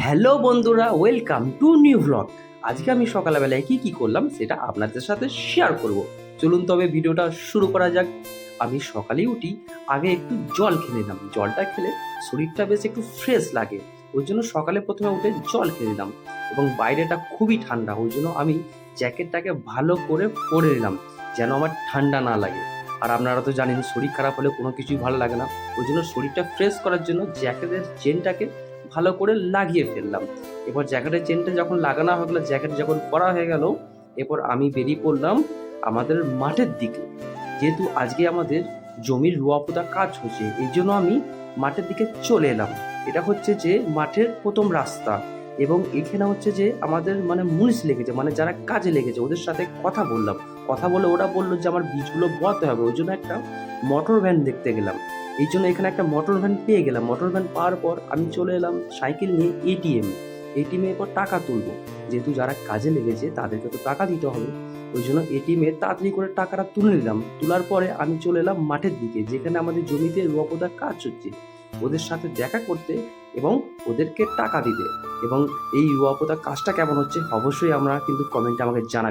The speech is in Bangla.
হ্যালো বন্ধুরা, ওয়েলকাম টু নিউ ভ্লগ। আজকে আমি সকালবেলায় কি করলাম সেটা আপনাদের সাথে শেয়ার করব। চলুন তবে ভিডিওটা শুরু করা যাক। আমি সকালেই উঠি, আগে একটু জল খেয়ে নিলাম। জলটা খেলে শরীরটা বেশ একটু ফ্রেশ লাগে, ওই জন্য সকালে প্রথমে উঠে জল খেয়ে নিলাম। এবং বাইরেটা খুবই ঠান্ডা, ওই জন্য আমি জ্যাকেটটাকে ভালো করে পরে নিলাম যেন আমার ঠান্ডা না লাগে। আর আপনারা তো জানেন শরীর খারাপ হলে কোনো কিছুই ভালো লাগে না, ওই জন্য শরীরটা ফ্রেশ করার জন্য জ্যাকেটের চেনটাকে ভালো করে লাগিয়ে ফেললাম। এরপর জ্যাকেটের চেনটা যখন লাগানো হয়ে গেলো, জ্যাকেট যখন পরা হয়ে গেল, এরপর আমি বেরিয়ে পড়লাম আমাদের মাঠের দিকে। যেহেতু আজকে আমাদের জমির রোয়া পোতা কাজ হচ্ছে, এই জন্য আমি মাঠের দিকে চলে এলাম। এটা হচ্ছে যে মাঠের প্রথম রাস্তা, এবং এখানে হচ্ছে যে আমাদের মুনিশ লেগেছে, যারা কাজে লেগেছে ওদের সাথে কথা বললাম। কথা বলে ওরা বললো যে আমার বীজগুলো বোয়াতে হবে, ওই জন্য একটা মোটর ভ্যান দেখতে গেলাম। এই জন্য এখানে একটা মোটর ভ্যান পেয়ে গেলাম। মোটর ভ্যান পাওয়ার পর আমি চলে এলাম সাইকেল নিয়ে এটিএমে এরপর টাকা তুলবো। যেহেতু যারা কাজে লেগেছে তাদেরকে তো টাকা দিতে হবে, ওই জন্য এটিএমে তাড়াতাড়ি করে টাকাটা তুলে নিলাম। তোলার পরে আমি চলে এলাম মাঠের দিকে, যেখানে আমাদের জমিতে রোয়া পোতার কাজ হচ্ছে, ওদের সাথে দেখা করতে এবং ওদেরকে টাকা দিতে। এবং এই রোয়া পোতার কাজটা কেমন হচ্ছে অবশ্যই আমরা কিন্তু কমেন্টে আমাকে জানাবেন।